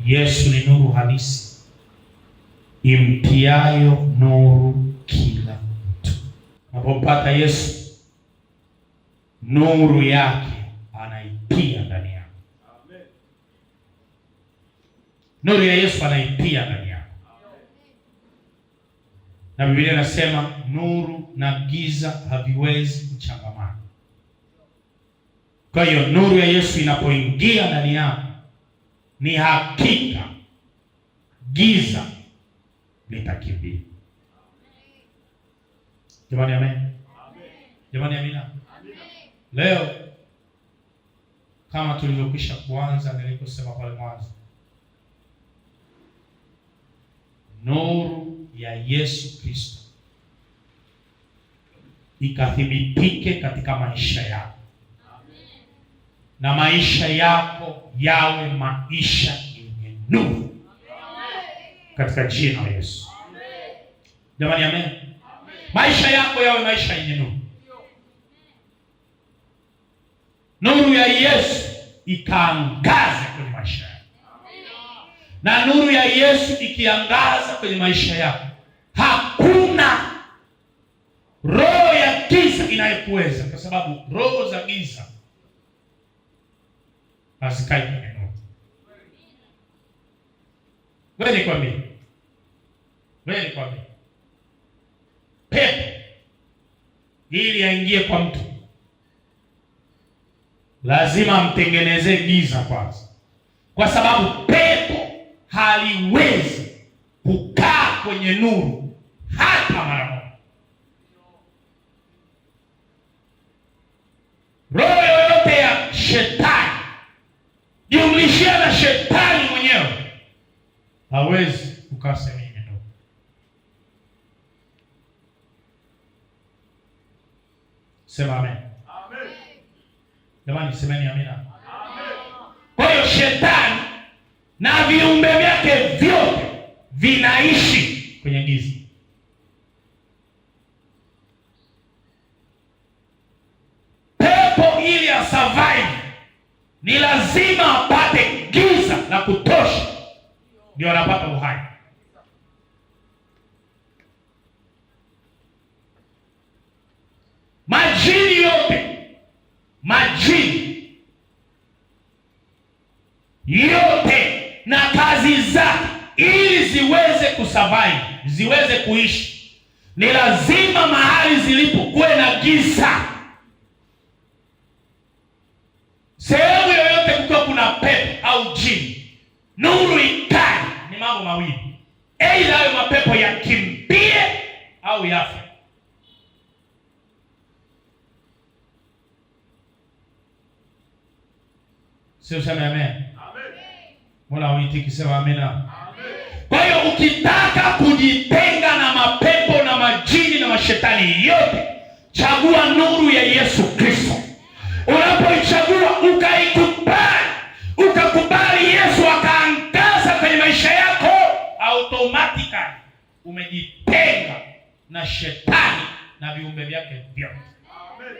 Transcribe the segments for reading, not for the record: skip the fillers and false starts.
Yesu ni nuru halisi imtiayo nuru kila mtu. Unapompata Yesu, nuru yake anaitia ndani yako. Amen. Nuru ya Yesu anaitia ndani yako. Na Biblia inasema nuru na giza haviwezi kuchangamana. Kwa hiyo nuru ya Yesu inapoingia ndani yako, ni hakika giza litakimbia. Jamani, amen. Jamani, amina. Leo kama tulivyokwisha kuanza niliposema pale mwanzo, nuru ya Yesu Kristo ikathibitike katika maisha yako. Na maisha yako yawe maisha yenye nuru katika jina la Yesu. Jamani, amen. Maisha yako yawe maisha yenye nuru. Nuru ya Yesu ikaangaze kwenye maisha yako. Na nuru ya Yesu ikiangaza kwenye maisha yako, hakuna roho ya giza inayokuweza, kwa sababu roho za giza hazikai kwenye nuru. Wewe nikwambie, pepo ili aingie kwa mtu lazima amtengenezee giza kwanza, kwa sababu pepo haliwezi kukaa kwenye nuru hata mara moja. Roho yoyote ya shetani, jumlishia na shetani mwenyewe, hawezi kukaa sehemu yenye nuru. Sema amen. Amen. Jamani, semeni amina. Amen. Kwa hiyo shetani na viumbe vyake vyote vinaishi kwenye giza. Pepo ili asurvive ni lazima apate giza la kutosha, ndio anapata uhai. Majini yote na kazi zake, ili ziweze kusurvive, ziweze kuishi, ni lazima mahali zilipo kuwe na giza. Sehemu yoyote kukiwa kuna pepo au jini, nuru ikae, ni mambo mawili: aidha hayo mapepo yakimbie au yafe. Sio sema amen. Amen. Mbona uitiki sema amina? Amen. Kwa hiyo ukitaka kujitenga na mapepo na majini na mashetani yote, chagua nuru ya Yesu Kristo. Unapoichagua ukakubali Yesu akaangaza kwenye maisha yako, automatically umejitenga na shetani na viumbe vyake vyote. Amen.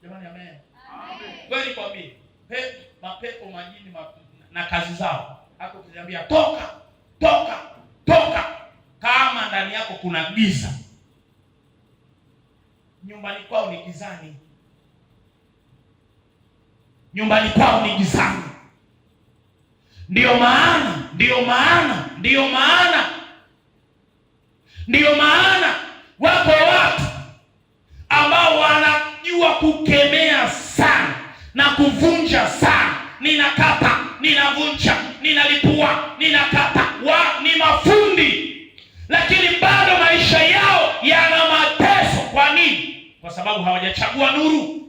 Jamani, amen. Amen. Wewe nikwambie, mapepo, majini na kazi zao, hapo ukiniambia toka, kama ndani yako kuna giza, nyumbani kwao ni gizani. Ndiyo maana wapo watu ambao wanajua kukemea sana na kuvunja sana. Ninakata, ninavunja, ninalipua, ninakata, ni mafundi, lakini bado maisha yao yana mateso. Kwa nini? Kwa sababu hawajachagua nuru.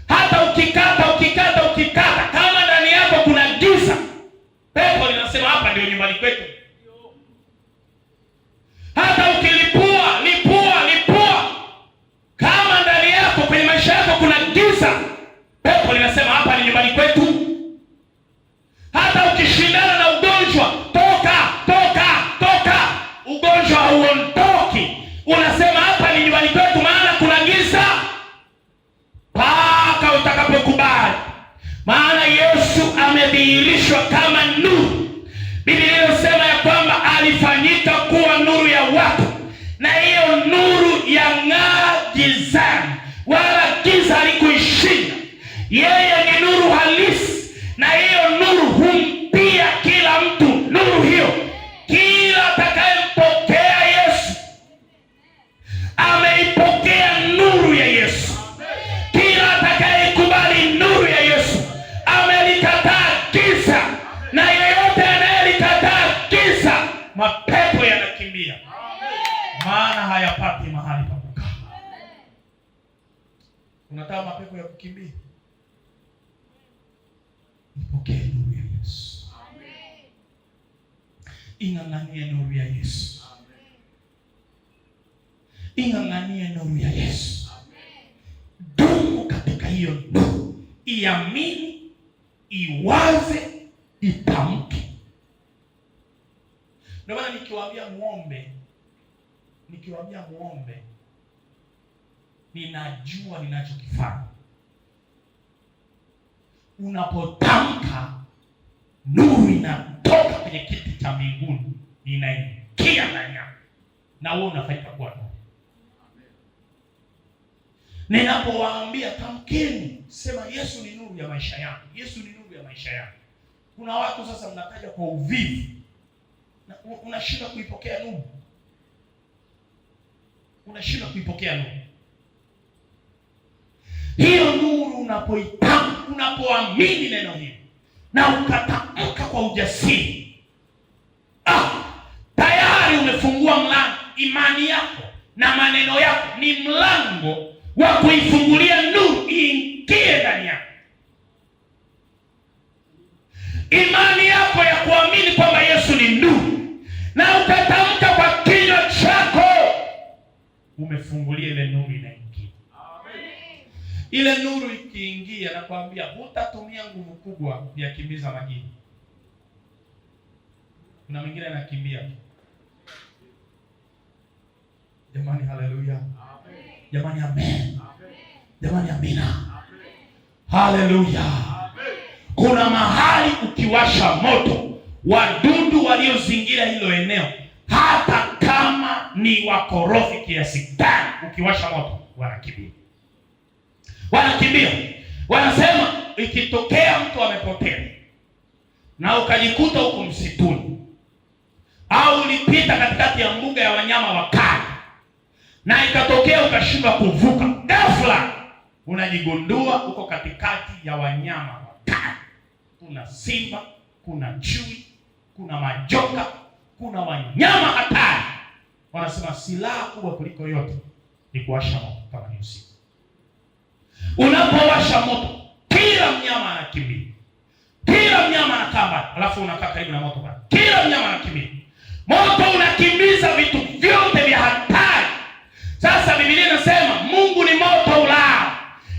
Hata ukikata, kama ndani yako kuna giza, pepo linasema hapa ndio nyumbani kwetu. Hata ukilipua, kama ndani yako kwenye maisha yako kuna giza, pepo linasema hapa ni nyumbani kwetu. Hata ukishindana na ugonjwa, toka, ugonjwa hauondoki, unasema hapa ni nyumbani kwetu, maana kuna giza, mpaka utakapokubali. Maana Yesu amedhihirishwa kama nuru Biblia inasema ya kwamba alifanyika kuwa nuru ya watu, na hiyo nuru yang'aa gizani, wala giza halikuishinda. Yeye ni nuru halisi, na hiyo nuru humpia kila mtu nuru hiyo. Kila atakayempokea Yesu ameipokea nuru ya Yesu. Kila atakayekubali nuru ya Yesu amelikataa giza, na yeyote anayelikataa giza, mapepo yanakimbia, maana hayapati mahali pa kukaa. Unataka mapepo ya kukimbia? Ipokee nuru ya Yesu. Ing'ang'anie nuru ya Yesu. Ing'ang'anie nuru ya Yesu. Dumu katika hiyo nuru. Iamini, iwaze, itamke. Ndio maana nikiwaambia muombe, ninajua ninachokifanya. Unapotamka, nuru inatoka kwenye kiti cha mbinguni, inaingia ndani yako, na wewe unafanyika kuwa nuru. Ninapowaambia tamkeni, sema Yesu ni nuru ya maisha yangu, Yesu ni nuru ya maisha yangu. Kuna watu sasa mnataja kwa uvivu, na unashindwa kuipokea nuru. Unashindwa kuipokea nuru. Hiyo nuru unapoitamka, unapoamini neno hili na ukatamka kwa ujasiri, tayari umefungua mlango. Imani yako na maneno yako ni mlango wa kuifungulia nuru iingie ndani yako. Imani yako ya kuamini kwamba Yesu ni nuru na ukatamka kwa kinywa chako, umefungulia ile nuru inaingia. Ile nuru ikiingia, nakwambia hutatumia nguvu kubwa ya kimbiza majini. Kuna mwingine anakimbia. Jamani, haleluya. Jamani, amen. Jamani, amina. Haleluya. Kuna mahali ukiwasha moto, wadudu waliozingira hilo eneo, hata kama ni wakorofi kiasi gani, ukiwasha moto wanakimbia. Wanakimbia. Wanasema ikitokea mtu amepotea na ukajikuta huko msituni, au ulipita katikati ya mbuga ya wanyama wakali na ikatokea ukashindwa kuvuka, ghafla unajigundua uko katikati ya wanyama wakali. Kuna simba, kuna chui, kuna majoka, kuna wanyama hatari. Wanasema silaha kubwa kuliko yote ni kuwasha moto kama ni usiku. Unapowasha moto, kila mnyama anakimbia. Kila mnyama anakaa, alafu unakaa karibu na moto bado. Kila mnyama anakimbia. Moto unakimbiza vitu vyote vya hatari. Sasa Biblia inasema Mungu ni moto ulao,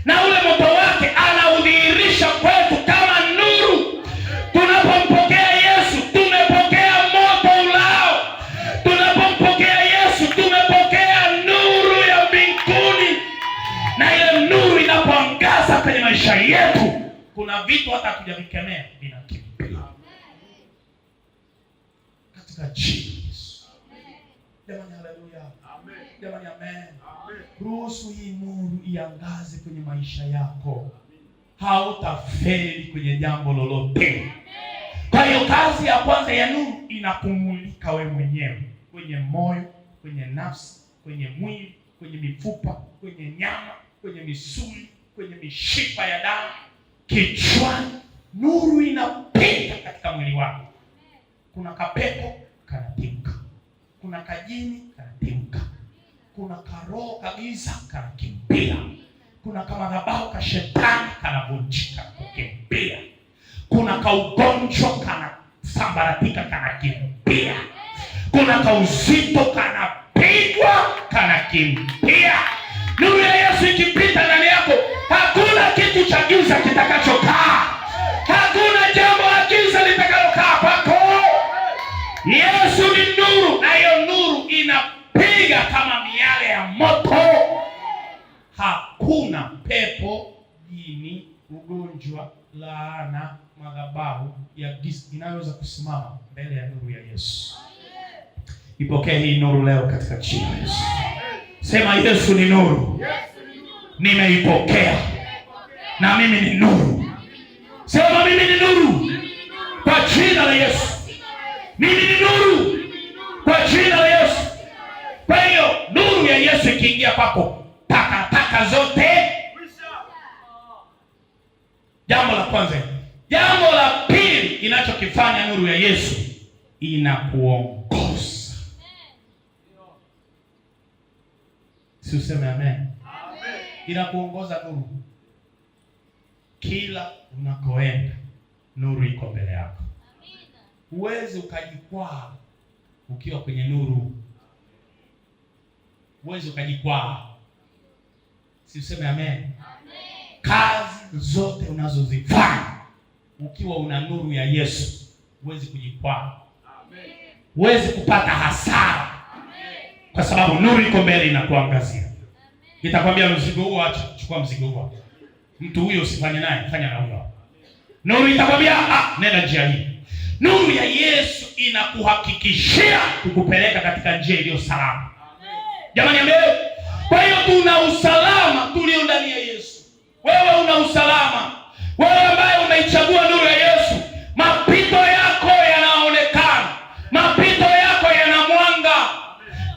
na ule moto wake anaudhihirisha kwetu kama nuru. Tunapompokea Yesu, tumepokea moto ulao. Tunapompokea Yesu, tumepokea nuru ya mbinguni. Na ile nuru inapoangaza kwenye maisha yetu, kuna vitu hata hatujavikemea vinakimbia. Katika jina la Yesu. Jamani, haleluya. Jamani, amen. Ruhusu hii nuru iangaze kwenye maisha yako. Hautafeli kwenye jambo lolote. Kwa hiyo kazi ya kwanza ya nuru inakumulika wewe mwenyewe, kwenye moyo, kwenye nafsi, kwenye mwili, kwenye mifupa, kwenye nyama, kwenye misuli, kwenye mishipa ya damu, kichwani. Nuru inapita katika mwili wako. Kuna kapepo kanatimka, kuna kajini kanatimka, kuna karoho kabisa kanakimbia, kuna kamadhabahu ka shetani kanavunjika kukimbia, kuna kaugonjwa kanasambaratika kanakimbia, kuna kauzito kanapigwa kanakimbia. Nuru ya Yesu ikipita ndani yako, hakuna kitu cha giza kitakachokaa. Hakuna jambo la giza litakalokaa kwako. Yesu ni nuru, na hiyo nuru inapiga kama miale ya moto. Hakuna pepo, jini, ugonjwa, laana, madhabahu madhabahu ya giza inayoweza kusimama mbele ya nuru ya Yesu. Ipokee hii nuru leo katika jina la Yesu. Sema, Yesu ni nuru. Nimeipokea. Na mimi ni nuru. Sema, mimi ni nuru kwa jina la Yesu. Mimi ni nuru kwa jina la Yesu. Kwa hiyo nuru ya Yesu ikiingia kwako, takataka zote. Jambo la kwanza. Jambo la pili inachokifanya nuru ya Yesu, inakuongoza. Si useme amen? Amen. Inakuongoza nuru. Kila unakoenda nuru iko mbele yako. Huwezi ukajikwaa ukiwa kwenye nuru. Huwezi ukajikwaa. Si useme amen? Amen. Kazi zote unazozifanya ukiwa una nuru ya Yesu, huwezi kujikwaa. Amen. Huwezi kupata hasara. Amen. Kwa sababu nuru iko mbele inakuangazia. Itakwambia mzigo huo acha, chukua mzigo huo. Mtu huyo usifanye naye, fanya na huyo. Nuru itakwambia nenda njia hii. Nuru ya Yesu inakuhakikishia kukupeleka katika njia iliyo salama. Jamani, amen. Kwa hiyo tuna usalama tulio ndani ya Yesu. Wewe una usalama. Wewe ambaye umeichagua nuru ya Yesu, mapito yako yanaonekana. Mapito yako yana mwanga.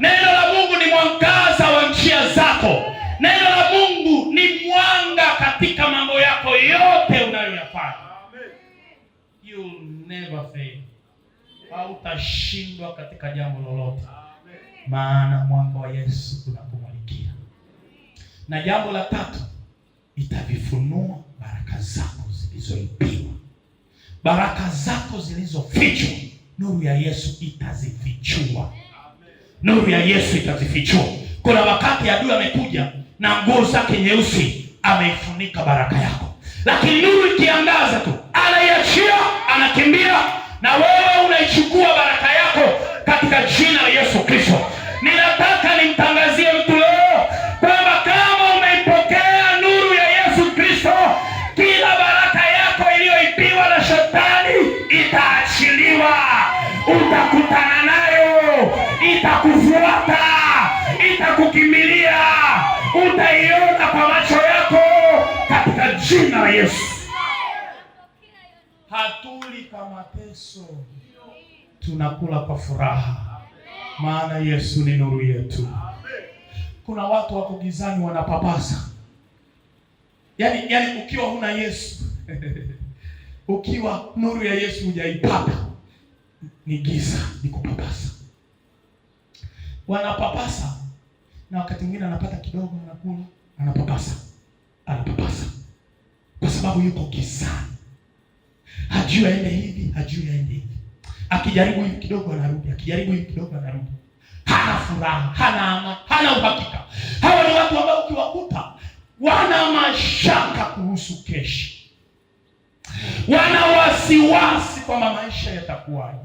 Neno la Mungu ni mwangaza wa njia zako. Neno la Mungu ni mwanga katika mambo yako yote unayoyafanya. You'll never fail. Hautashindwa katika jambo lolote. Maana mwanga wa Yesu unakumulikia. Na jambo la tatu, itavifunua baraka zako zilizoibiwa. Baraka zako zilizofichwa, nuru ya Yesu itazifichua. Nuru ya Yesu itazifichua. Kuna wakati adui amekuja na nguo zake nyeusi, ameifunika baraka yako. Lakini nuru ikiangaza tu, anaiachia, anakimbia, na wewe unaichukua baraka yako katika jina la Yesu Kristo. Ninataka nimtangazie mtu leo kwamba kama umeipokea nuru ya Yesu Kristo, kila baraka yako iliyoibiwa na shetani itaachiliwa. Utakutana nayo, itakufuata, itakukimbilia, utaiona kwa macho yako katika jina la Yesu. Hatuli kwa mateso, tunakula kwa furaha, maana Yesu ni nuru yetu. Kuna watu wako gizani wanapapasa. Yaani ukiwa huna Yesu ukiwa nuru ya Yesu hujaipata, ni giza, ni kupapasa. Wanapapasa, na wakati mwingine anapata kidogo, anakula, anapapasa. Kwa sababu yuko gizani. Hajui aende hivi, hajui aende hivi. Akijaribu hivi kidogo anarudi, akijaribu hivi kidogo anarudi. Hana furaha, hana amani, hana uhakika. Hawa ni watu ambao ukiwakuta wana mashaka kuhusu kesho. Wana wasiwasi kwamba maisha yatakuwaje.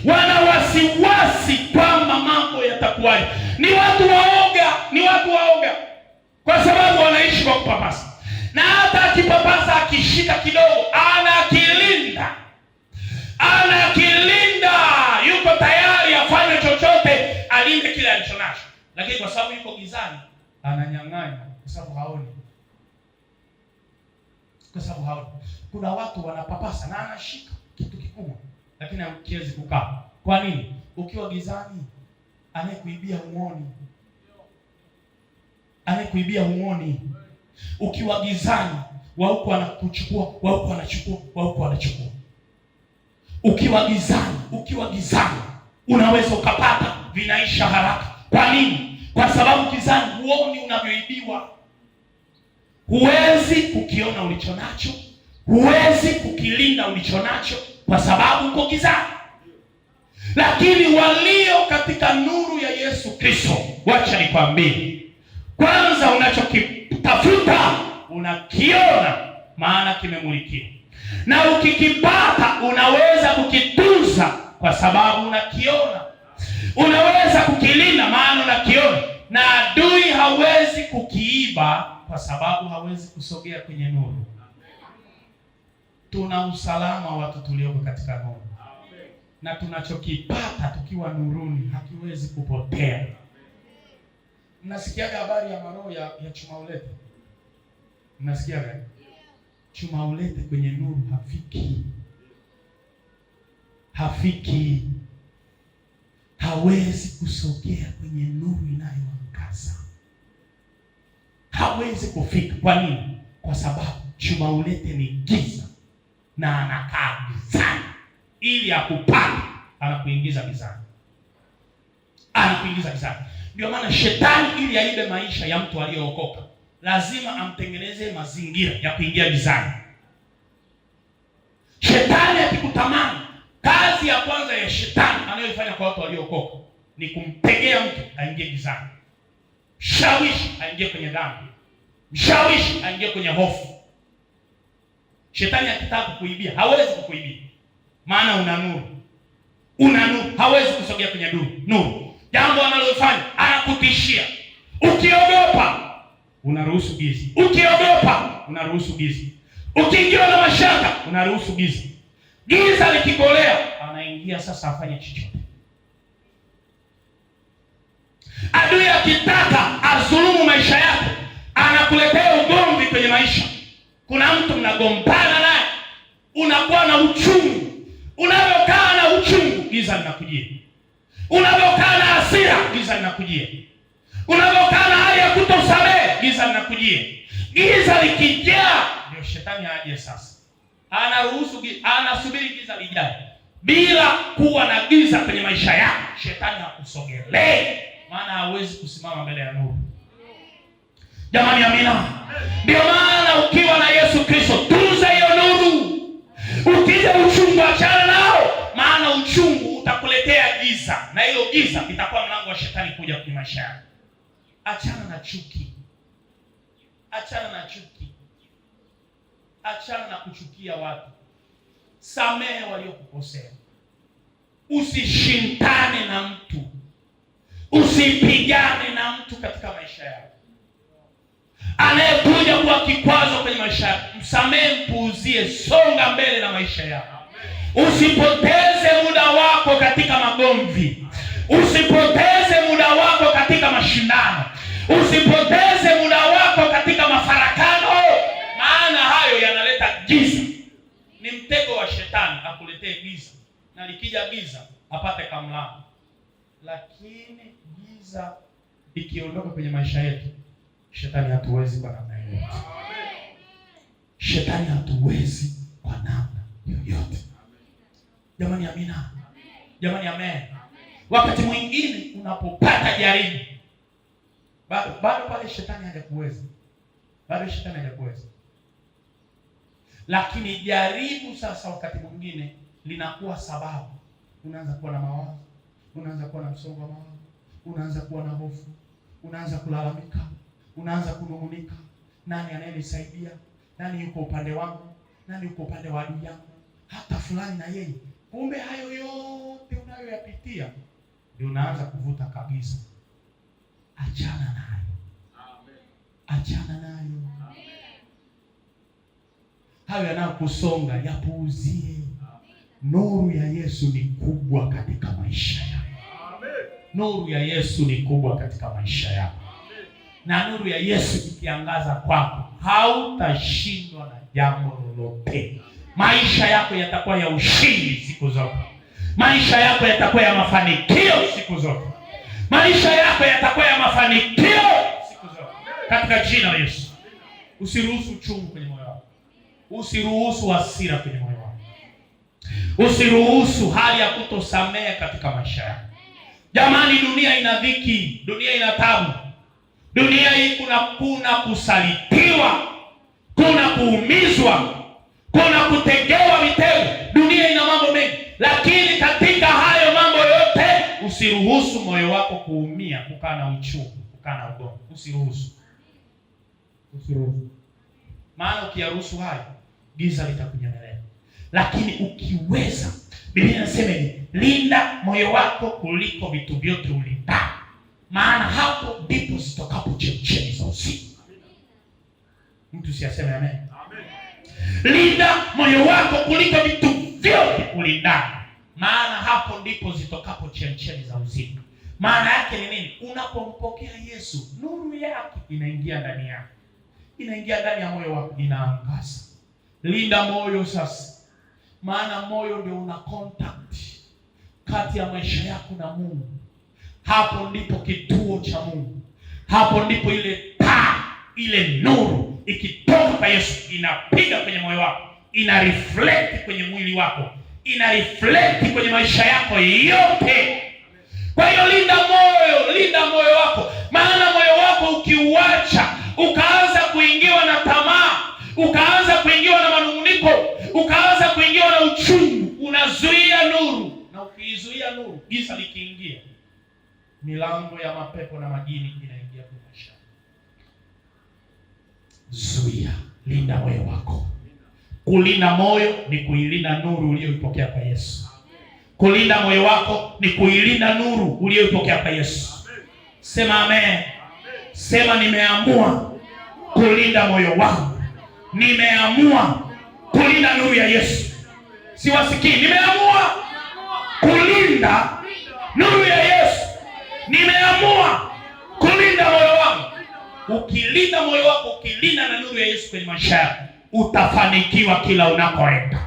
Wana wasiwasi kwamba mambo yatakuwaje. Ni watu waoga, kwa sababu wanaishi kwa kupapasa. Na hata akipapasa, akishika kidogo, anakilinda, yuko tayari afanye chochote alinde kile alichonacho. Lakini kwa sababu yuko gizani, ananyang'anya kwa sababu haoni. Kuna watu wanapapasa na anashika kitu kikubwa, lakini hakiwezi kukaa. Kwa nini? Ukiwa gizani, anayekuibia huoni. Ukiwa gizani, wa huko anakuchukua, wa huko anachukua. Ukiwa gizani, unaweza ukapata, vinaisha haraka. Kwa nini? Kwa sababu gizani huoni unavyoibiwa. Huwezi kukiona ulichonacho, huwezi kukilinda ulichonacho kwa sababu uko gizani. Lakini walio katika nuru ya Yesu Kristo, wacha nikwambie, kwanza unachokitafuta unakiona, maana kimemulikiwa. Na ukikipata unaweza kukitunza kwa sababu unakiona. Unaweza kukilinda maana unakiona. Na adui hawezi kukiiba kwa sababu hawezi kusogea kwenye nuru. tuna usalama watu tulioko katika nuru. Na tunachokipata tukiwa nuruni hakiwezi kupotea. Mnasikiaga habari ya maroho ya chuma ulete? Mnasikiaga? Chuma ulete kwenye nuru hafiki. Hawezi kusogea kwenye nuru inayoangaza. Hawezi kufika. Kwa nini? Kwa sababu chuma ulete ni giza na anakaa gizani. Ili akupate anakuingiza gizani. Ndio maana shetani ili aibe maisha ya mtu aliyeokoka lazima amtengeneze mazingira ya kuingia gizani. Shetani akikutamani, kazi ya kwanza ya shetani anayoifanya kwa watu waliokoka ni kumtegea mtu aingie gizani. Mshawishi aingie kwenye dhambi. Mshawishi aingie kwenye hofu. Shetani akitaka kukuibia hawezi kukuibia. Maana una nuru. Hawezi kusogea kwenye nuru. Jambo analofanya anakutishia. Ukiogopa unaruhusu giza. Ukiingiwa na mashaka unaruhusu giza. Giza likigolea anaingia sasa afanye chochote. Adui akitaka azulumu maisha yako anakuletea ugomvi kwenye maisha. Kuna mtu mnagombana naye, unakuwa na uchungu. Unavyokaa na uchungu, giza linakujia. Unavyokaa na hasira, giza linakujia. Unavyokaa na hali ya kutosamehe, giza linakujia. Giza likijaa, ndio shetani aje sasa. Anasubiri giza lijae. Bila kuwa na giza kwenye maisha yako, shetani hakusogelee, maana hawezi kusimama mbele ya nuru. Jamani, amina. Ndio maana ukiwa na Yesu Kristo, tunza hiyo nuru. Ukija uchungu, achana nao, maana uchungu utakuletea giza, na hiyo giza itakuwa mlango wa shetani kuja kwenye maisha yako. Achana na chuki. Achana na kuchukia watu. Samehe waliokukosea. Usishindane na mtu. Usipigane na mtu katika maisha yako. Anayekuja kuwa kikwazo kwenye maisha yako, msamehe, mpuuzie, songa mbele na maisha yako. Usipoteze muda wako katika magomvi. Usipoteze muda wako katika mashindano. Usipoteze muda wako katika mafarakano, maana hayo yanaleta giza. Ni mtego wa shetani akuletee giza, na likija giza apate kamlango. Lakini giza ikiondoka kwenye maisha yetu, shetani hatuwezi kwa namna yoyote. Shetani hatuwezi kwa namna yoyote. Jamani, amina. Jamani, amen. Wakati mwingine unapopata jaribu, bado pale shetani hajakuweza. Lakini jaribu sasa wakati mwingine linakuwa sababu. Unaanza kuwa na mawazo, unaanza kuwa na msongo wa mawazo, unaanza kuwa na hofu, unaanza kulalamika, unaanza kunung'unika. Nani anayenisaidia? Nani yuko upande wangu? Nani yuko upande wa adui yangu? Hata fulani na yeye. Kumbe hayo yote unayoyapitia ndio unaanza kuvuta kabisa. Achana nayo. Amen. Hayo yanayokusonga yapuuzie. Nuru ya Yesu ni kubwa katika maisha yako. Nuru ya Yesu ni kubwa katika maisha yako. Na nuru ya Yesu ikiangaza kwako, hautashindwa na jambo lolote. Maisha yako yatakuwa ya ushindi siku zote. Maisha yako yatakuwa ya mafanikio siku zote. Maisha yako yatakuwa ya mafanikio siku zote, katika jina la Yesu. Usiruhusu uchungu kwenye moyo wako. Usiruhusu hasira kwenye moyo wako. Usiruhusu hali ya kutosamehe katika maisha yako. Jamani, dunia ina dhiki, dunia ina tabu. Dunia hii kuna kusalitiwa, kuna kuumizwa, kuna kutegewa mitego. Dunia ina mambo mengi, lakini katika hayo mambo yote usiruhusu moyo wako kuumia, kukaa na uchungu, kukaa na ugomvi. Usiruhusu. Maana ukiyaruhusu hayo, giza litakunyemelea. Lakini ukiweza, Biblia inasema ni linda moyo wako kuliko vitu vyote ulindavyo, maana hapo ndipo zitokapo chemchemi za uzima. Mtu siyaseme amen. Linda moyo wako kuliko vitu vyote kulindana, maana hapo ndipo zitokapo chemchemi za uzima. Maana yake ni nini? Unapompokea Yesu, nuru yake inaingia ndani yako, inaingia ndani ya moyo wako, inaangaza. Linda moyo sasa, maana moyo ndio una contact kati ya maisha yako na Mungu. Hapo ndipo kituo cha Mungu. Hapo ndipo ile taa, ile nuru ikitoka kwa Yesu inapiga kwenye moyo wako, ina reflect kwenye mwili wako, ina reflect kwenye maisha yako yote. Kwa hiyo linda moyo wako, maana moyo wako ukiuacha, ukaanza kuingiwa na tamaa, ukaanza kuingiwa na manunguniko, ukaanza kuingiwa na uchungu, unazuia nuru. Na ukiizuia nuru, giza likiingia, milango ya mapepo na majini inaingia kwa maisha. Zuia, linda moyo wako. Kulinda moyo ni kuilinda nuru uliyoipokea kwa Yesu. Kulinda moyo wako ni kuilinda nuru uliyoipokea kwa Yesu. Sema amen. Sema nimeamua kulinda moyo wangu. Nimeamua kulinda nuru ya Yesu. Siwasikii. Nimeamua kulinda nuru ya Yesu. Nimeamua kulinda moyo wangu. Ukilinda moyo wako, ukilinda na nuru ya Yesu kwenye maisha yako, utafanikiwa kila unakoenda.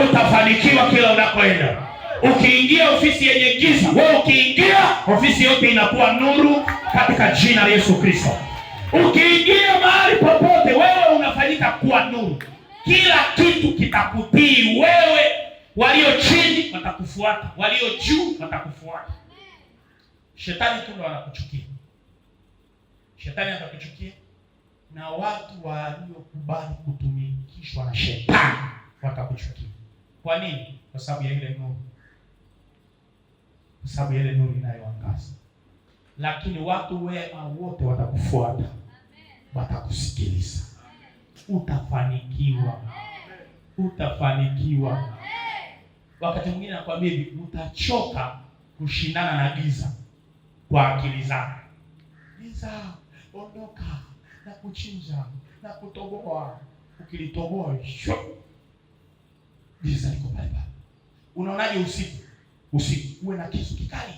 Utafanikiwa kila unakoenda. Ukiingia ofisi yenye giza, wewe ukiingia, ofisi yote inakuwa nuru katika jina la Yesu Kristo. Ukiingia mahali popote, wewe unafanyika kuwa nuru. Kila kitu kitakutii wewe. Walio chini watakufuata, walio juu watakufuata. Shetani tu ndo anakuchukia. Shetani atakuchukia, na watu waliokubali kutumikishwa na shetani watakuchukia. Kwa nini? Kwa sababu ya ile nuru. Kwa sababu ya ile nuru inayoangaza. Lakini watu wema wote watakufuata, watakusikiliza. Utafanikiwa. Utafanikiwa. Wakati mwingine nakwambia hivi, utachoka kushindana na giza kwa akili zako. Giza, ondoka, na kuchinja, na kutoboa. Ukilitoboa, giza liko pale pale. Unaonaje usiku? Usiku uwe na kisu kikali.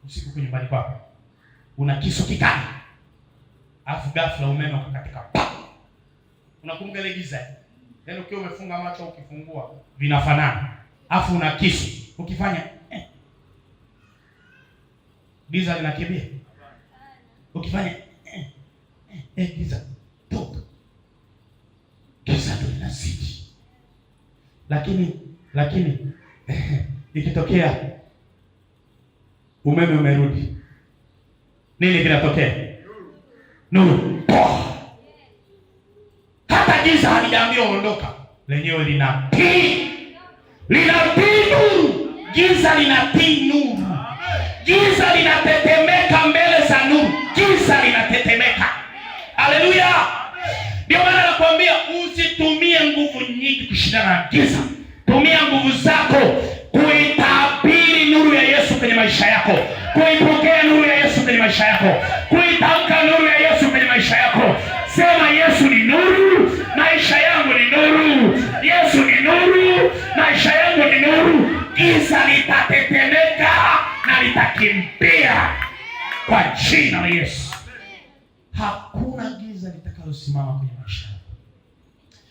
Usiku kwenye nyumbani kwako una kisu kikali, afu ghafla umeme ukakatika. Unakumbuka ile giza? Yaani ukiwa umefunga macho, ukifungua vinafanana. Afu una kisu, ukifanya giza linakimbia. Ukifanya giza toka. Giza ndio linazidi. Lakini ikitokea umeme umerudi, nini kinatokea? Nuru. Hata giza halijaambiwa ondoka, lenyewe linatii nuru. Giza linatii nuru. Giza linatetemeka mbele za nuru. Giza linatetemeka. Haleluya! Ndio maana nakwambia usitumie nguvu nyingi kushindana na giza. Tumia nguvu zako kuitabiri nuru ya Yesu kwenye maisha yako, kuipokea nuru ya Yesu kwenye maisha yako, kuitamka nuru ya Yesu kwenye maisha yako. Sema Yesu ni nuru, maisha yangu ni nuru. Yesu ni nuru, maisha yangu ni nuru. Giza litatetemeka na litakimbia kwa jina la Yesu. Hakuna giza litakalosimama kwenye maisha yako.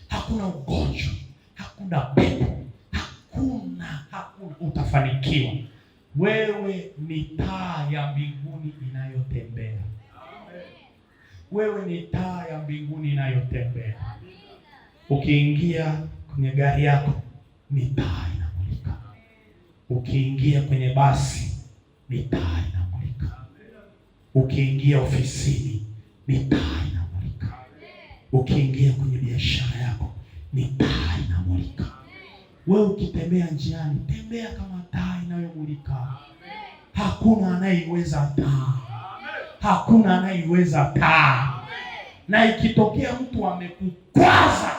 Hakuna ugonjwa, hakuna pepo, hakuna. Utafanikiwa. Wewe ni taa ya mbinguni inayotembea. Wewe ni taa ya mbinguni inayotembea. Ukiingia kwenye gari yako, ni taa inamulika. Ukiingia kwenye basi, ni taa inamulika. Ukiingia ofisini, ni taa inamulika. Ukiingia kwenye biashara yako, ni taa inamulika. Wewe ukitembea njiani, tembea kama taa inayomulika. Hakuna anayeiweza taa. Hakuna anayeiweza taa. Na ikitokea mtu amekukwaza,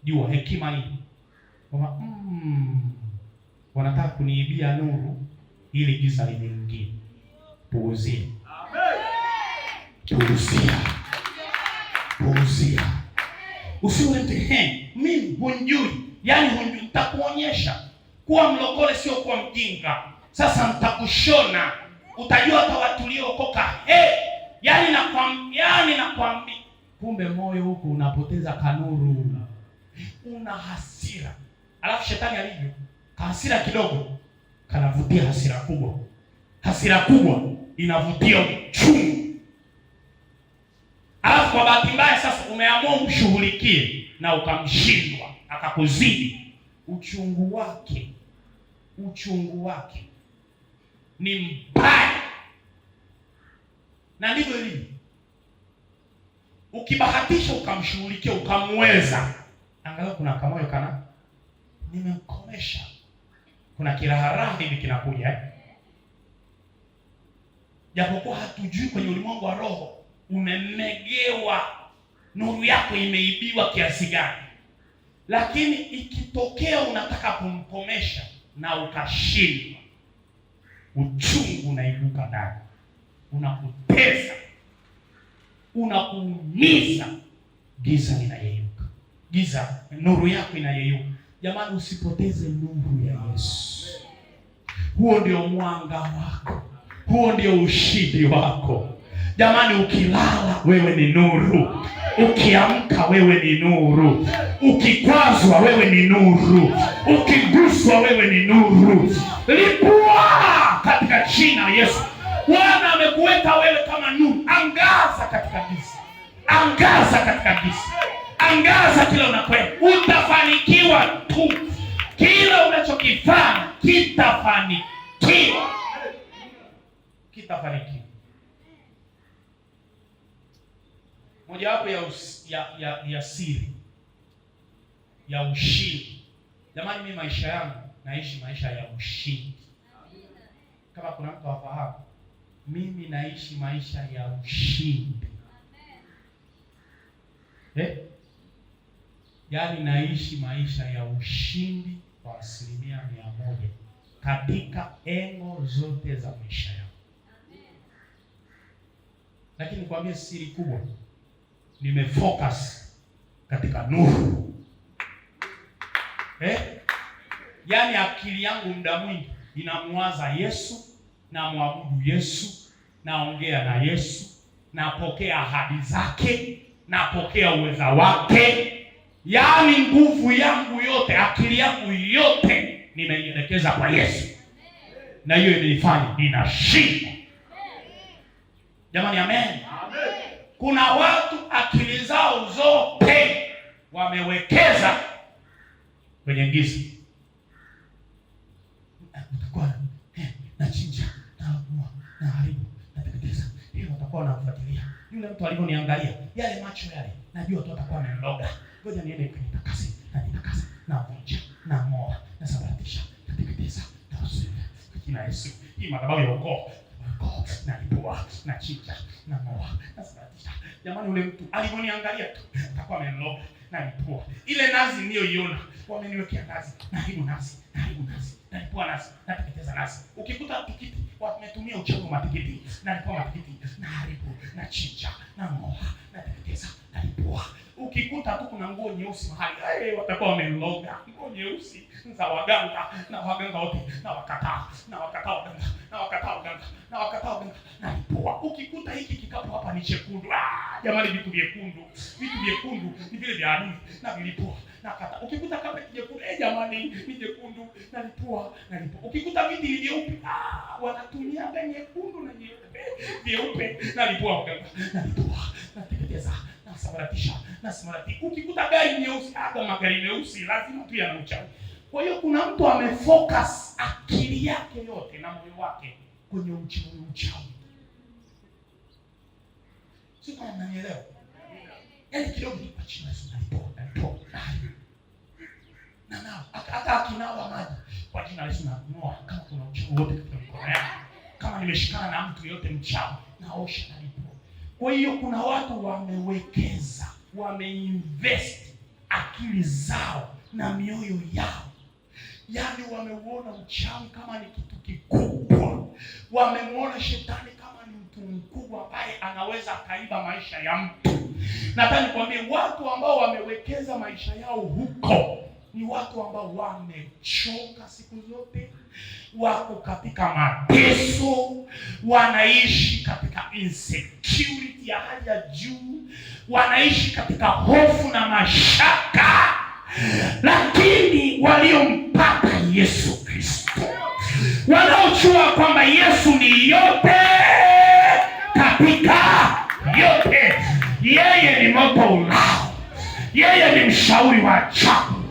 jua hekima hii kwamba wanataka kuniibia nuru ili giza liingie. Puuzia. Puuzia. kuuzia. Usiulete mimi hunjui, yaani hunjui. Nitakuonyesha kuwa mlokole sio kuwa mjinga. Sasa nitakushona, utajua hata watu waliookoka. Yaani nakwambia, kumbe moyo huko unapoteza kanuru, una hasira. Alafu shetani alivyo, hasira kidogo kanavutia hasira kubwa. Hasira kubwa inavutia uchungu. Alafu kwa bahati mbaya sasa umeamua umshughulikie na ukamshindwa, akakuzidi. Uchungu wake ni mbaya. Na ndivyo ilivyo. Ukibahatisha ukamshughulikia, ukamweza, angalau kuna kamoyo kana nimemkomesha. Kuna kiraharaha hivi kinakuja. Japokuwa hatujui kwenye ulimwengu wa roho umemegewa, nuru yako imeibiwa kiasi gani. Lakini ikitokea unataka kumkomesha na ukashindwa, uchungu unaibuka ndani, unakutesa, unakuumiza. Giza linayeyuka, nuru yako inayeyuka. Jamani, usipoteze nuru ya Yesu. Huo ndio mwanga wako, huo ndio ushindi wako. Jamani, ukilala wewe ni nuru, ukiamka wewe ni nuru, ukikwazwa wewe ni nuru, ukiguswa wewe ni nuru. Lipua katika jina Yesu. Bwana amekuweka wewe kama nuru. Angaza katika giza, angaza katika giza, angaza kila unakwenda. Utafanikiwa tu, kila unachokifanya kitafanikiwa, kitafanikiwa. Mojawapo ya siri ya ushindi. Jamani, mimi maisha yangu naishi maisha ya ushindi. Kama kuna mtu afahamu, mimi naishi maisha ya ushindi. Yaani naishi maisha ya ushindi kwa 100% katika engo zote za maisha yangu. Lakini nikwambie siri kubwa, nimefocus katika nuru. Yaani akili yangu muda mwingi inamwaza Yesu, na muabudu Yesu, naongea na Yesu, napokea ahadi zake, napokea uweza wake. Yaani nguvu yangu yote, akili yangu yote nimeielekeza kwa Yesu. Na hiyo imenifanya ninashinda. Jamani, amen. Kuna watu akili zao zote wamewekeza kwenye giza. Utakuwa nachinja, naamua, naharibu, nateketeza. Hiyo watakuwa wanafuatilia. Yule mtu alivyoniangalia, yale macho yale, najua tu atakuwa amemloga. Ngoja niende kunitakase, najitakase, navunja, nang'oa, nasabaratisha, nateketeza, nausua. Kwa jina la Yesu, hii madhabahu ya ukoo, nalipua, nachinja, nang'oa, nasabaratisha. Jamani, ule mtu alivyoniangalia tu atakuwa amemloga, nalipua. Ile nazi niliyoiona, wameniwekea nazi, naharibu nazi, nalipua nazi, nateketeza nazi. Ukikuta tikiti, wametumia uchawi matikiti, nalipua matikiti, naharibu, nachinja, nang'oa, nateketeza, nalipua. Ukikuta tu kuna nguo nyeusi mahali, watakuwa wamemloga. Nguo nyeusi za waganga, na waganga wote na wakataa waganga, nalipua. Ukikuta hiki kikapu hapa ni chekundu, jamani, vitu vyekundu ni vile vya adui, na vilipua, nakata. Ukikuta kama jekundu, jamani, ni jekundu, nalipua. Ukikuta viti vyeupe, wanatumia nyekundu na vyeupe, nalipua waganga, nalipua, nateketeza, nasabaratisha, nasimamati. Ukikuta gari nyeusi, hata magari meusi lazima tu yana uchawi. Kwa hiyo kuna mtu amefocus akili yake yote na moyo wake kwenye uchawi. Sio kama mnanielewa? Yaani kidogo ni kwa chini Yesu nalipoa. Na hata akinawa maji kwa jina la Yesu nang'oa. Kama kuna uchawi wote katika mikono yako, kama nimeshikana na mtu yote mchawi, naosha na lipoa. Kwa hiyo kuna watu wamewekeza, wameinvest akili zao na mioyo yao. Yaani wameuona uchawi kama ni kitu kikubwa. Wameuona shetani kama ni mtu mkubwa ambaye anaweza akaiba maisha ya mtu. Nataka nikwambie watu ambao wamewekeza maisha yao huko ni watu ambao wamechoka siku zote, wako katika mateso, wanaishi katika insecurity ya hali ya juu, wanaishi katika hofu na mashaka. Lakini waliompata Yesu Kristo, wanaojua kwamba Yesu ni yote katika yote, yeye ni moto ulao, yeye ni mshauri wa ajabu,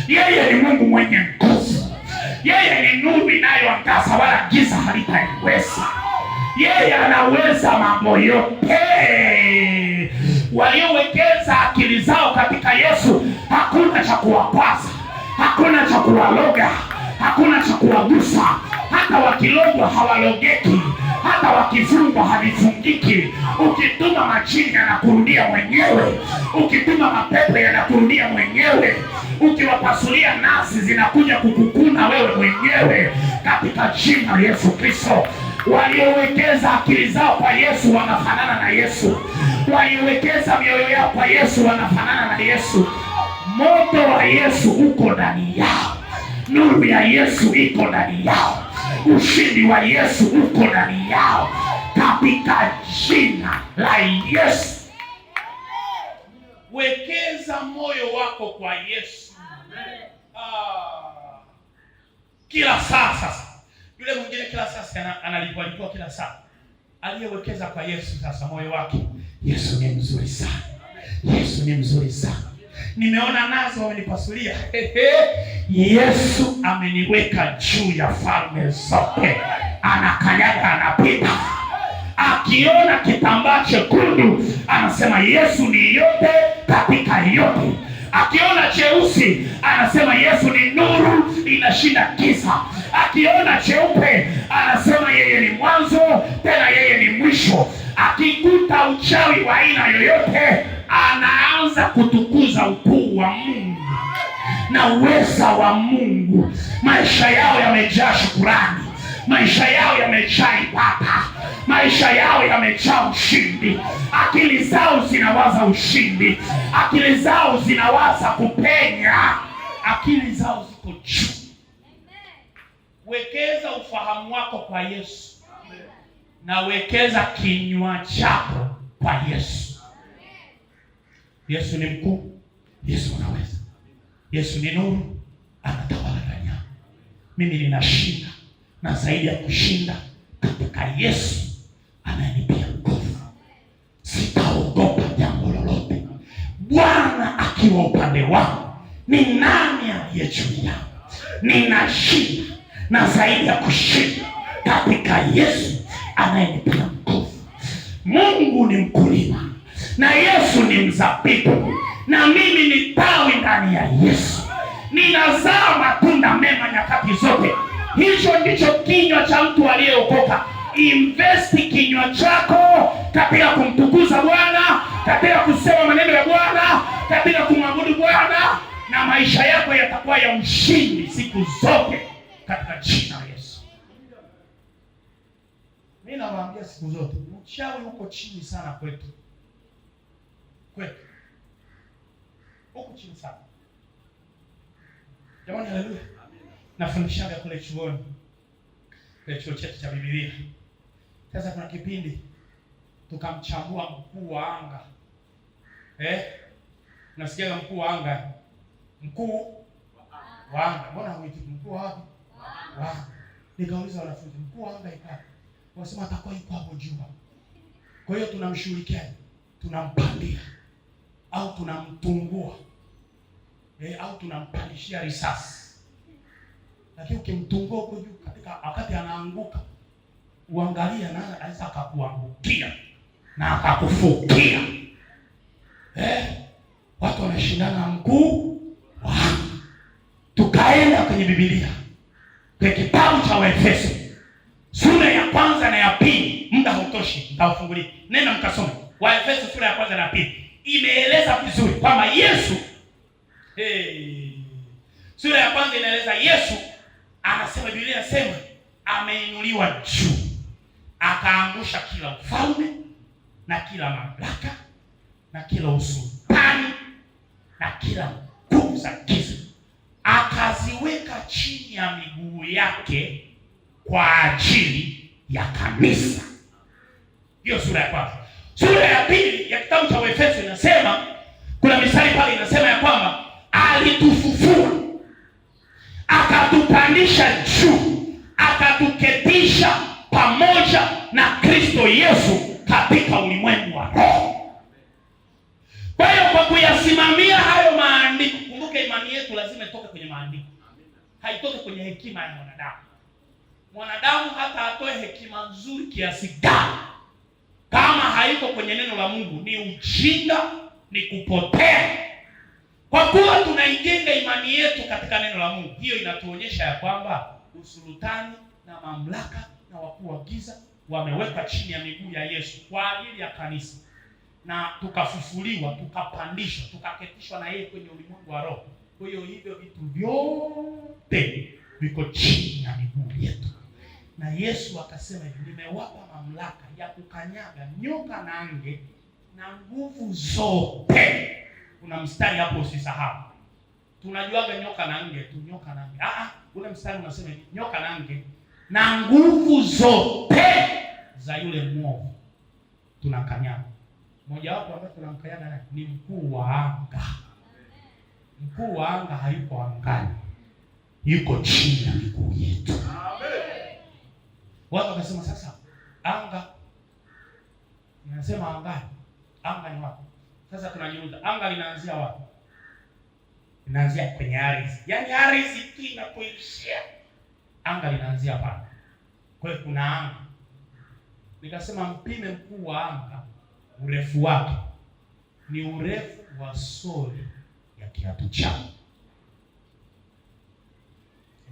yeye ni Mungu mwenye nguvu, yeye ni nuru inayoangaza wala giza halitaiweza, yeye anaweza mambo yote. Waliowekeza akili zao katika Yesu, hakuna cha kuwakwaza, hakuna cha kuwaloga, hakuna cha kuwagusa. Hata wakilogwa hawalogeki, hata wakifungwa havifungiki. Ukituma majini yanakurudia mwenyewe, ukituma mapepo yanakurudia mwenyewe, ukiwapasulia nasi zinakuja kukukuna wewe mwenyewe, katika jina la Yesu Kristo. Waliowekeza akili zao kwa Yesu wanafanana na Yesu. Waliowekeza mioyo yao kwa Yesu wanafanana na Yesu. Moto wa Yesu uko ndani yao, nuru ya Yesu iko ndani yao, ushindi wa Yesu uko ndani yao, katika jina la Yesu. Wekeza moyo wako kwa Yesu. Kila saa sasa. Yule mwingine kila saa analipwa kila saa. Aliyewekeza kwa Yesu sasa moyo wake, Yesu ni mzuri sana. Yesu ni mzuri sana. Nimeona nazo wamenipasulia. Yesu ameniweka juu ya falme zote. Anakanyaga, anapita. Akiona kitambaa chekundu anasema Yesu ni yote katika yote. Akiona cheusi anasema Yesu ni nuru inashinda giza. Akiona cheupe anasema yeye ni mwanzo tena yeye ni mwisho. Akikuta uchawi wa aina yoyote anaanza kutukuza ukuu wa Mungu na uweza wa Mungu. Maisha yao yamejaa shukrani, maisha yao yamejaa ibada, maisha yao yamejaa ushindi. Akili zao zinawaza ushindi, akili zao zinawaza kupenya, akili zao ziko juu. Wekeza ufahamu wako kwa Yesu. Na wekeza kinywa chako kwa Yesu. Yesu ni mkuu, Yesu anaweza. Yesu ni nuru, anatawala ndani yangu. Mimi ninashinda na zaidi ya kushinda katika Yesu ananipea nguvu. Sitaogopa jambo lolote. Bwana akiwa upande wangu, ni nani aliye juu yangu? Ninashinda na zaidi ya kushinda katika Yesu anayenipa nguvu. Mungu ni mkulima na Yesu ni mzabibu, na mimi ni tawi ndani ya Yesu. Ninazaa matunda mema nyakati zote. Hicho ndicho kinywa cha mtu aliyeokoka. Investi kinywa chako katika kumtukuza Bwana, katika kusema maneno ya Bwana, katika kumwabudu Bwana, na maisha yako yatakuwa ya ushindi siku zote katika jina la Yesu. Mimi nawaambia siku zote, uchawi uko chini sana kwetu. Uko chini sana. Jamani, haleluya. Nafundishaga kule chuoni. Kule chuo chetu cha Biblia. Sasa kuna kipindi tukamchambua mkuu wa anga. Unasikia mkuu wa anga? Mkuu wa anga. Mbona huiti mkuu wapi? Wa anga. Nikauliza wanafunzi, mkuu wa anga iko wapi? Wasema atakuwa yuko hapo juu. Kwa hiyo tunamshughulikia, tunampandia au tunamtungua. Au tunampandishia risasi. Lakini ukimtungua huko juu katika wakati anaanguka, uangalia na anaweza akakuangukia na akakufukia. Watu wanashindana na mkuu wa anga. Tukaenda kwenye Biblia, kwenye kitabu cha Waefeso sura ya kwanza na ya pili. Muda hautoshi, nitawafungulia. Nenda mkasome Waefeso sura ya kwanza na ya pili. Imeeleza vizuri kwamba Yesu sura ya kwanza inaeleza Yesu anasema, Biblia inasema ameinuliwa juu akaangusha kila ufalme na kila mamlaka na kila usultani na kila nguvu za giza, akaziweka chini ya miguu yake kwa ajili ya kanisa. Hiyo sura ya kwanza. Sura ya pili ya kitabu cha Efeso inasema, kuna mistari pale inasema ya kwamba alitufufua, akatupandisha juu, akatuketisha pamoja na Kristo Yesu katika ulimwengu wa roho. Kwa hiyo kwa kuyasimamia hayo maandiko, kumbuke imani yetu lazima itoke kwenye maandiko. Haitoke kwenye hekima ya mwanadamu. Mwanadamu hata atoe hekima nzuri kiasi gani, kama haiko kwenye neno la Mungu ni ujinga, ni kupotea. Kwa kuwa tunaijenga imani yetu katika neno la Mungu, hiyo inatuonyesha ya kwamba usultani na mamlaka na wakuu wa giza wamewekwa chini ya miguu ya Yesu kwa ajili ya kanisa, na tukafufuliwa, tukapandishwa, tukaketishwa na yeye kwenye ulimwengu wa roho. Kwa hiyo hivyo vitu vyote viko chini ya miguu yetu. Na Yesu akasema hivi, nimewapa mamlaka ya kukanyaga nyoka na nge na nguvu zote. Kuna mstari hapo usisahau. Tunajuaga nyoka na nge tu, nyoka na nge. Ule mstari unasema hivi, nyoka na nge na nguvu zote za yule mwovu tunakanyaga. Mmoja wapo ambaye tunamkanyaga ni mkuu wa anga. Mkuu wa anga hayuko angani, yuko chini ya miguu yetu. Watu wakasema sasa anga, ninasema angani, anga ni wapi? Sasa tunajiuliza anga linaanzia wapi? Linaanzia kwenye ardhi. Yaani ardhi tu inapoishia, anga linaanzia pale. Kwa hiyo kuna anga. Nikasema mpime mkuu wa anga, urefu wake ni urefu wa soli ya kiatu chako.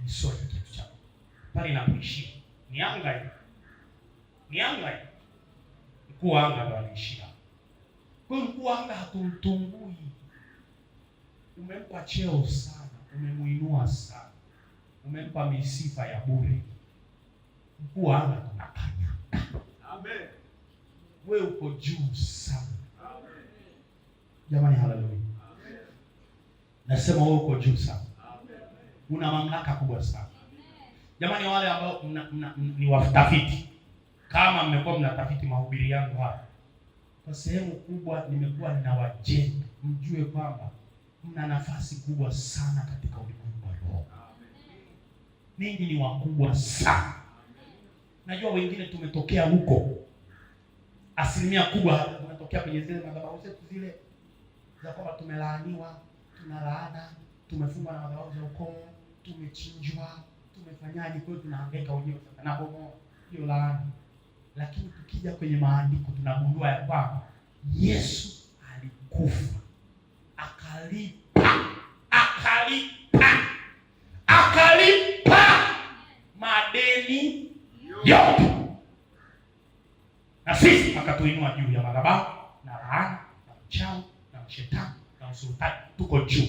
Ni soli ya kiatu chako. Pale inapoishia ni anga hiyo. Ni anga hiyo. Mkuu wa anga ndo anaishia. Kwa hiyo mkuu wa anga hatumtungui. Umempa cheo sana, umemuinua sana, umempa misifa ya bure. Mkuu wa anga tunakanya. Amen. Wewe uko juu sana. Amen. Jamani, haleluya. Amen. Nasema wewe uko juu sana. Amen. Una mamlaka kubwa sana. Jamani, wale ambao ni watafiti, kama mmekuwa mnatafiti mahubiri yangu hapa, kwa sehemu kubwa nimekuwa ninawajenga mjue kwamba mna nafasi kubwa sana katika ulimwengu wa roho. Ninyi ni wakubwa sana. Najua wengine tumetokea huko. Asilimia kubwa tunatokea kwenye zile madhabahu zetu zile za kwamba tumelaaniwa, tunalaana, tumefungwa na madhabahu za ukoo, tumechinjwa, tumefanyaje, kwa hiyo tunahangaika wenyewe sasa na bomo hiyo laana. Lakini tukija kwenye maandiko tunagundua ya kwamba Yesu alikufa, akalipa madeni yote, na sisi akatuinua juu ya madhabahu na laana na uchawi na shetani na usultani. Tuko juu.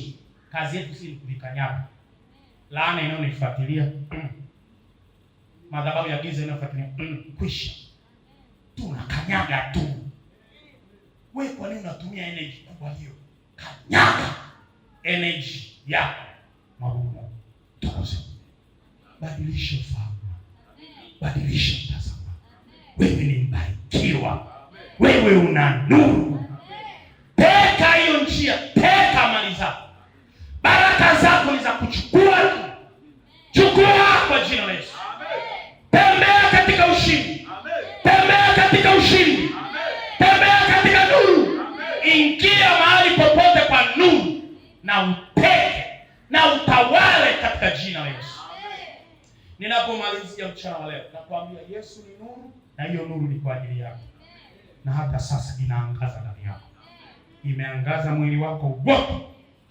Kazi yetu si kulikanyaga. Laana inayonifuatilia, madhabahu ya giza inayofuatilia, kwisha. Tunakanyaga tu. Wewe kwa nini unatumia energy kubwa hiyo? Kanyaga energy yako. Mabudu. Tukoze. Badilisha ufahamu. Badilisha mtazamo. Wewe ni mbarikiwa. Wewe una nuru. Teka hiyo njia, teka mali zako. Baraka zako ni za kuchukua tu. Chukua kwa jina la Yesu. Tembea katika ushindi. Tembea katika ushindi. Tembea katika nuru. Ingia mahali popote kwa nuru na uteke na utawale katika jina la Yesu. Ninapomalizia mchana wa leo, nakwambia Yesu ni nuru na hiyo nuru ni kwa ajili yako. Na hata sasa inaangaza ndani yako. Imeangaza mwili wako wote.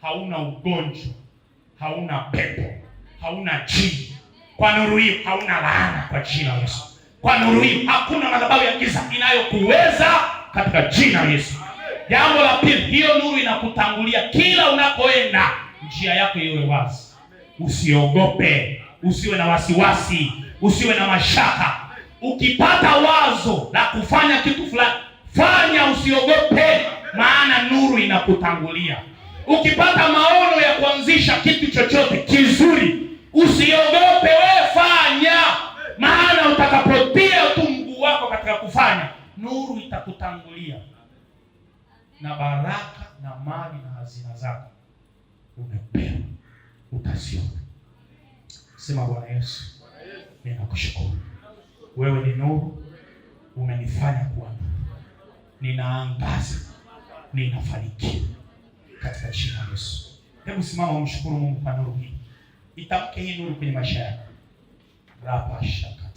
Hauna ugonjwa, hauna pepo, hauna jini. Kwa nuru hiyo hauna laana kwa jina la Yesu. Kwa nuru hiyo hakuna madhabahu ya giza inayokuweza katika jina la Yesu. Jambo la pili, hiyo nuru inakutangulia kila unakoenda. Njia yako iwe wazi. Usiogope, usiwe na wasiwasi, usiwe na mashaka. Ukipata wazo la kufanya kitu fulani, fanya, usiogope, maana nuru inakutangulia. Ukipata maono ya kuanzisha kitu chochote kizuri, usiogope, wewe fanya, maana utakapotia tu mguu wako katika kufanya, nuru itakutangulia, na baraka na mali na hazina zako umepewa, utaziona. Sema, Bwana Yesu, ninakushukuru. Wewe ni nuru, umenifanya kuwa nuru, ninaangaza, ninafanikiwa katika jina la Yesu. Hebu simama umshukuru Mungu kwa nuru hii. Itamke hii nuru kwenye maisha yako. Rapa shaka